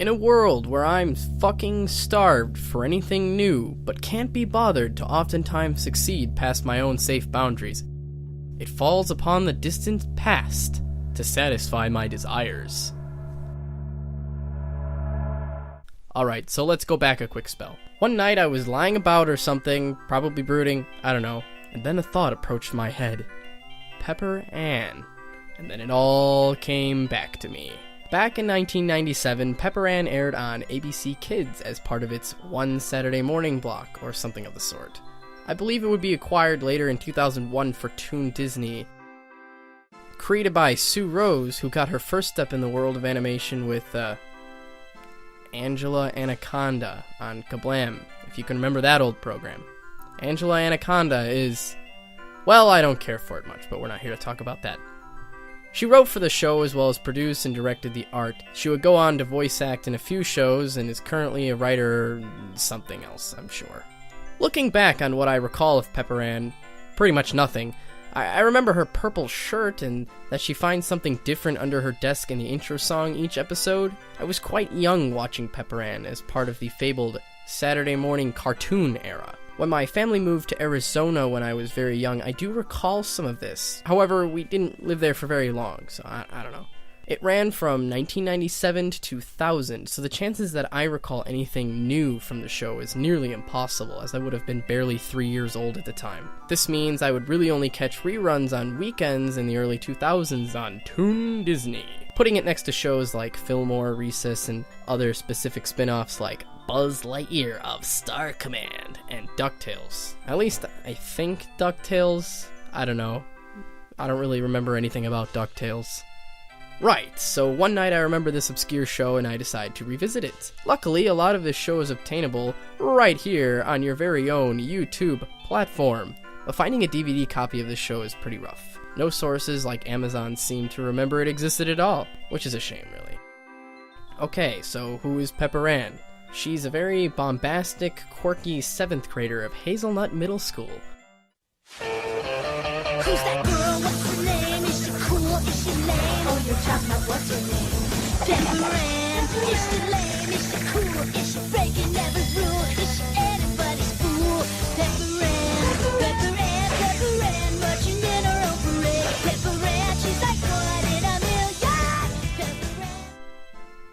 In a world where I'm fucking starved for anything new, but can't be bothered to oftentimes succeed past my own safe boundaries, it falls upon the distant past to satisfy my desires. Alright, so let's go back a quick spell. One night I was lying about or something, probably brooding, I don't know, and then a thought approached my head. Pepper Ann. And then it all came back to me. Back in 1997, Pepper Ann aired on ABC Kids as part of its One Saturday Morning block, or something of the sort. I believe it would be acquired later in 2001 for Toon Disney. Created by Sue Rose, who got her first step in the world of animation with Angela Anaconda on Kablam, if you can remember that old program. Angela Anaconda is... well, I don't care for it much, but we're not here to talk about that. She wrote for the show as well as produced and directed the art. She would go on to voice act in a few shows and is currently a writer something else, I'm sure. Looking back on what I recall of Pepper Ann, pretty much nothing. I remember her purple shirt and that she finds something different under her desk in the intro song each episode. I was quite young watching Pepper Ann as part of the fabled Saturday morning cartoon era. When my family moved to Arizona when I was very young, I do recall some of this. However, we didn't live there for very long, so I don't know. It ran from 1997 to 2000, so the chances that I recall anything new from the show is nearly impossible, as I would have been barely 3 years old at the time. This means I would really only catch reruns on weekends in the early 2000s on Toon Disney, putting it next to shows like Fillmore, Recess, and other specific spin-offs like Buzz Lightyear of Star Command and DuckTales. At least I think DuckTales. I don't know. I don't really remember anything about DuckTales. Right, so one night I remember this obscure show and I decide to revisit it. Luckily, a lot of this show is obtainable right here on your very own YouTube platform, but finding a DVD copy of this show is pretty rough. No sources like Amazon seem to remember it existed at all, which is a shame, really. Okay, so who is Pepper Ann? She's a very bombastic, quirky 7th grader of Hazelnut Middle School. Who's that girl? What's her name? Is she cool? Is she lame? Oh, you're talking about what's her name? Pepper Ann. Is she lame? Is she cool? Is she breaking every rule? Is she anybody's fool? Pepper Ann, Pepper Ann, Pepper Ann, marching in her own parade. Pepper Ann, she's like one in a million. Pepper Ann.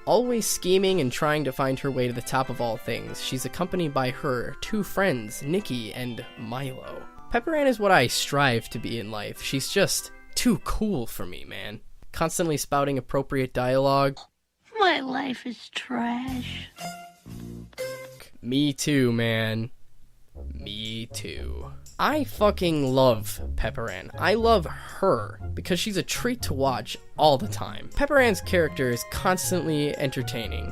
Always scheming and trying to find her way to the top of all things, she's accompanied by her 2 friends, Nikki and Milo. Pepper Ann is what I strive to be in life. She's just too cool for me, man. Constantly spouting appropriate dialogue. My life is trash. Me too, man. Me too. I fucking love Pepper Ann. I love her because she's a treat to watch all the time. Pepper Ann's character is constantly entertaining,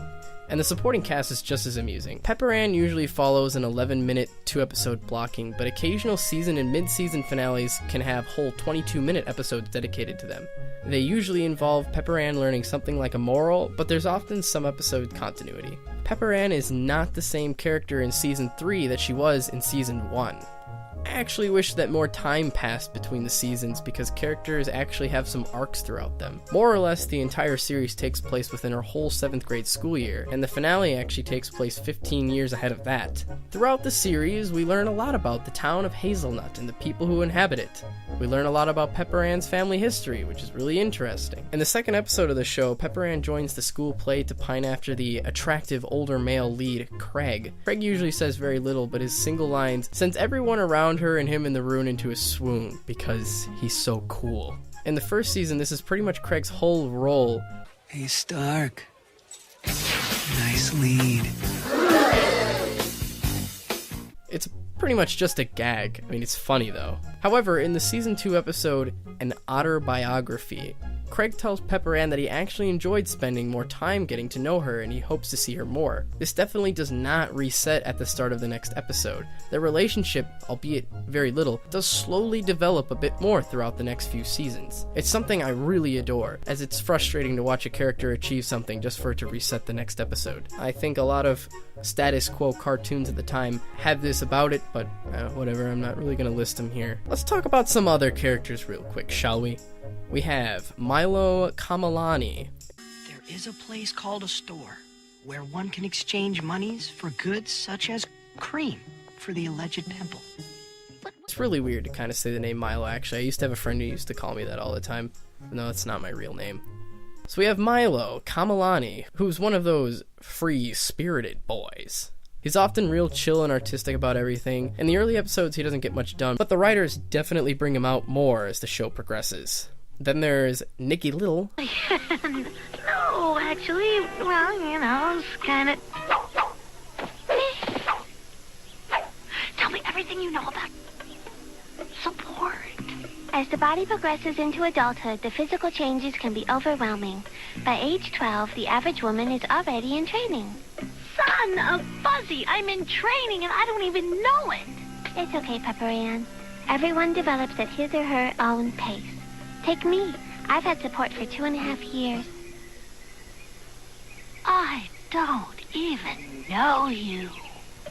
and the supporting cast is just as amusing. Pepper Ann usually follows an 11-minute, 2-episode blocking, but occasional season and mid-season finales can have whole 22-minute episodes dedicated to them. They usually involve Pepper Ann learning something like a moral, but there's often some episode continuity. Pepper Ann is not the same character in Season 3 that she was in Season 1. I actually wish that more time passed between the seasons because characters actually have some arcs throughout them. More or less, the entire series takes place within her whole 7th grade school year, and the finale actually takes place 15 years ahead of that. Throughout the series, we learn a lot about the town of Hazelnut and the people who inhabit it. We learn a lot about Pepper Ann's family history, which is really interesting. In the second episode of the show, Pepper Ann joins the school play to pine after the attractive older male lead, Craig. Craig usually says very little, but his single lines sends everyone around her and him in the room into a swoon because he's so cool. In the first season, this is pretty much Craig's whole role. Hey, Stark. Nice lead. It's pretty much just a gag. I mean, it's funny though. However, in the season 2 episode, An Otterbiography, Craig tells Pepper Ann that he actually enjoyed spending more time getting to know her and he hopes to see her more. This definitely does not reset at the start of the next episode. Their relationship, albeit very little, does slowly develop a bit more throughout the next few seasons. It's something I really adore, as it's frustrating to watch a character achieve something just for it to reset the next episode. I think a lot of status quo cartoons at the time had this about it, but whatever, I'm not really gonna list them here. Let's talk about some other characters real quick, shall we? We have Milo Kamalani. There is a place called a store where one can exchange monies for goods such as cream for the alleged pimple. It's really weird to kind of say the name Milo, actually. I used to have a friend who used to call me that all the time. No, it's not my real name. So we have Milo Kamalani, who's one of those free-spirited boys. He's often real chill and artistic about everything. In the early episodes, he doesn't get much done, but the writers definitely bring him out more as the show progresses. Then there's Nikki Little. No, actually, well, it's kind of... Tell me everything you know about support. As the body progresses into adulthood, the physical changes can be overwhelming. By age 12, the average woman is already in training. Son of Fuzzy, I'm in training and I don't even know it. It's okay, Pepper Ann. Everyone develops at his or her own pace. Take me. I've had support for 2.5 years. I don't even know you.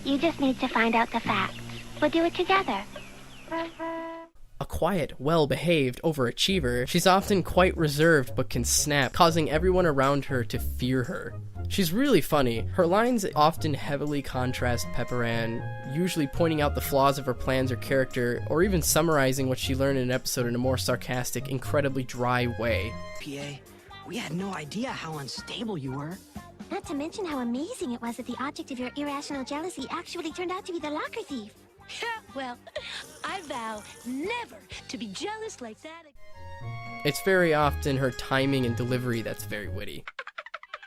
You just need to find out the facts. We'll do it together. A quiet, well-behaved overachiever, she's often quite reserved but can snap, causing everyone around her to fear her. She's really funny. Her lines often heavily contrast Pepper Ann, usually pointing out the flaws of her plans or character, or even summarizing what she learned in an episode in a more sarcastic, incredibly dry way. PA, we had no idea how unstable you were. Not to mention how amazing it was that the object of your irrational jealousy actually turned out to be the locker thief. Well, I vow never to be jealous like that. It's very often her timing and delivery that's very witty.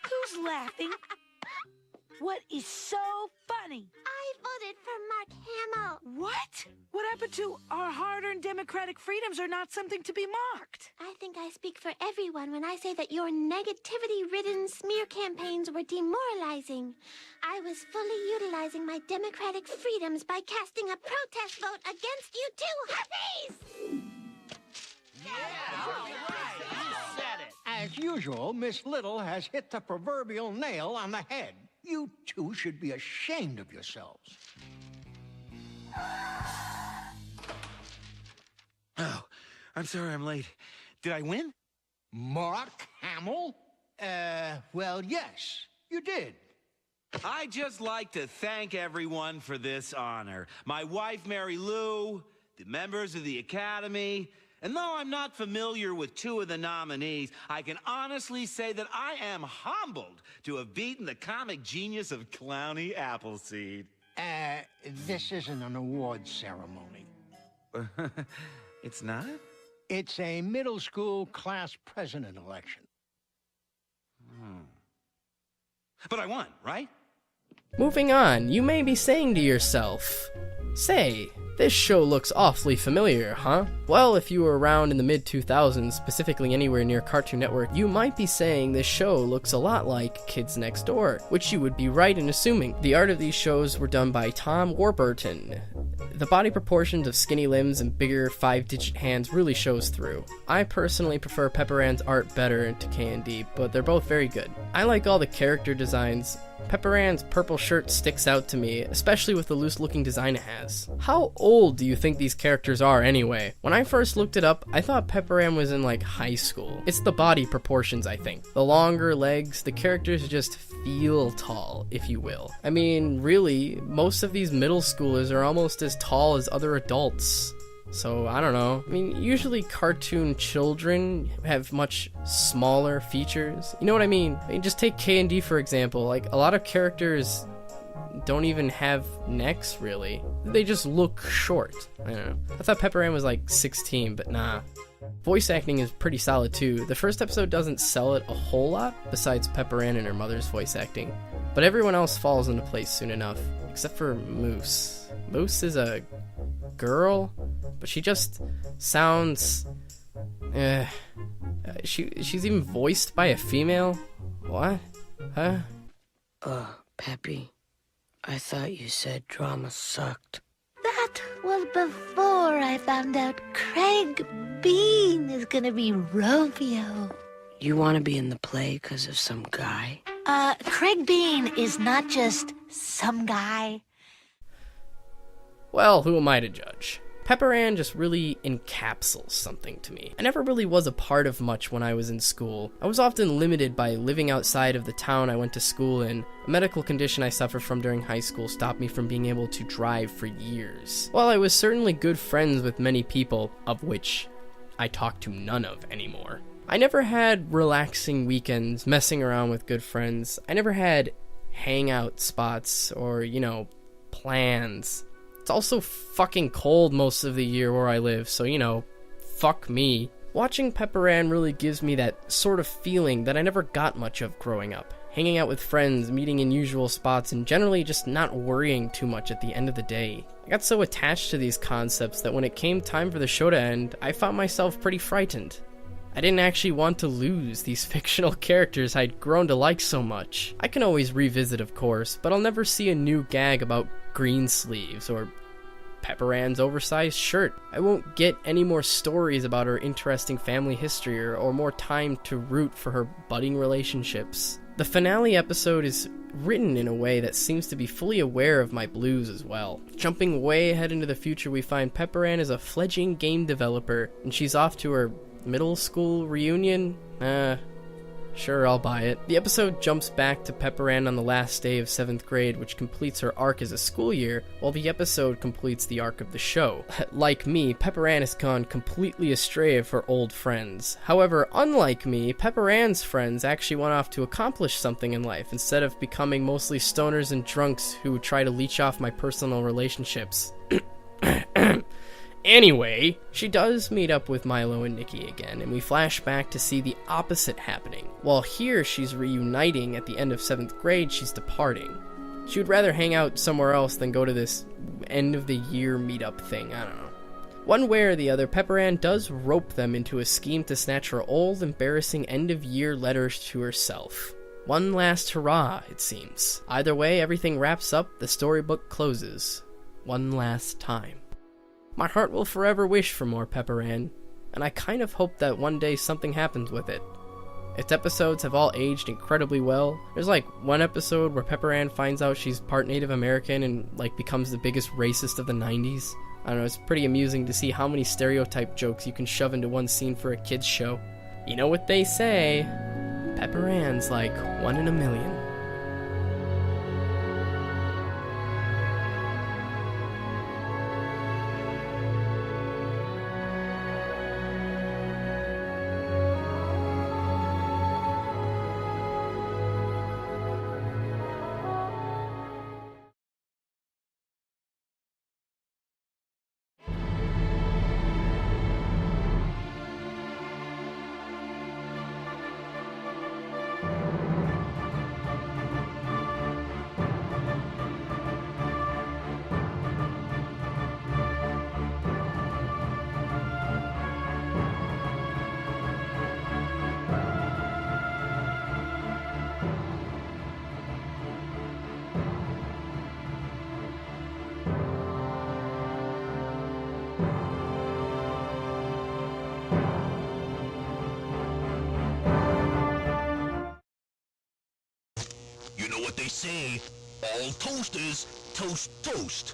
Who's laughing? What is so funny? I voted for Mark Hamill. What? What happened to our hard-earned democratic freedoms are not something to be mocked? I think I speak for everyone when I say that your negativity-ridden smear campaigns were demoralizing. I was fully utilizing my democratic freedoms by casting a protest vote against you two huppies! As usual, Miss Little has hit the proverbial nail on the head. You two should be ashamed of yourselves. Oh, I'm sorry I'm late. Did I win? Mark Hamill? Well, yes, you did. I'd just like to thank everyone for this honor. My wife, Mary Lou, the members of the Academy, and though I'm not familiar with 2 of the nominees, I can honestly say that I am humbled to have beaten the comic genius of Clowny Appleseed. This isn't an award ceremony. It's not? It's a middle school class president election. But I won, right? Moving on, you may be saying to yourself, say, this show looks awfully familiar, huh? Well, if you were around in the mid-2000s, specifically anywhere near Cartoon Network, you might be saying this show looks a lot like Kids Next Door, which you would be right in assuming. The art of these shows were done by Tom Warburton. The body proportions of skinny limbs and bigger 5-digit hands really shows through. I personally prefer Pepper Ann's art better to K&D, but they're both very good. I like all the character designs. Pepper Ann's purple shirt sticks out to me, especially with the loose-looking design it has. How old do you think these characters are anyway? When I first looked it up, I thought Pepper Ann was in like high school. It's the body proportions, I think. The longer legs, the characters just feel tall, if you will. I mean, really, most of these middle schoolers are almost as tall as other adults. So, I don't know. I mean, usually cartoon children have much smaller features. You know what I mean? Just take K&D for example. Like, a lot of characters don't even have necks, really. They just look short. I don't know. I thought Pepper Ann was like 16, but nah. Voice acting is pretty solid too. The first episode doesn't sell it a whole lot, besides Pepper Ann and her mother's voice acting. But everyone else falls into place soon enough, except for Moose. Moose is a girl, but she just sounds... She's even voiced by a female? What? Huh? Peppy, I thought you said drama sucked. That was before I found out Craig Bean is gonna be Romeo. You want to be in the play because of some guy? Craig Bean is not just some guy. Well, who am I to judge? Pepper Ann just really encapsulates something to me. I never really was a part of much when I was in school. I was often limited by living outside of the town I went to school in. A medical condition I suffered from during high school stopped me from being able to drive for years. While I was certainly good friends with many people, of which I talk to none of anymore, I never had relaxing weekends messing around with good friends. I never had hangout spots or, plans. It's also fucking cold most of the year where I live, so, fuck me. Watching Pepper Ann really gives me that sort of feeling that I never got much of growing up. Hanging out with friends, meeting in usual spots, and generally just not worrying too much at the end of the day. I got so attached to these concepts that when it came time for the show to end, I found myself pretty frightened. I didn't actually want to lose these fictional characters I'd grown to like so much. I can always revisit, of course, but I'll never see a new gag about green sleeves or Pepper Ann's oversized shirt. I won't get any more stories about her interesting family history or more time to root for her budding relationships. The finale episode is written in a way that seems to be fully aware of my blues as well. Jumping way ahead into the future, we find Pepper Ann is a fledgling game developer, and she's off to her middle school reunion? Sure, I'll buy it. The episode jumps back to Pepper Ann on the last day of 7th grade, which completes her arc as a school year, while the episode completes the arc of the show. Like me, Pepper Ann has gone completely astray of her old friends. However, unlike me, Pepper Ann's friends actually went off to accomplish something in life, instead of becoming mostly stoners and drunks who try to leech off my personal relationships. Anyway, she does meet up with Milo and Nikki again, and we flash back to see the opposite happening. While here she's reuniting at the end of 7th grade, she's departing. She would rather hang out somewhere else than go to this end of the year meetup thing, I don't know. One way or the other, Pepper Ann does rope them into a scheme to snatch her old, embarrassing end of year letters to herself. One last hurrah, it seems. Either way, everything wraps up, the storybook closes. One last time. My heart will forever wish for more Pepper Ann, and I kind of hope that one day something happens with it. Its episodes have all aged incredibly well. There's one episode where Pepper Ann finds out she's part Native American and becomes the biggest racist of the 90s. I don't know, it's pretty amusing to see how many stereotype jokes you can shove into one scene for a kid's show. You know what they say, Pepper Ann's like 1 in a million. You know what they say, all toasters toast toast.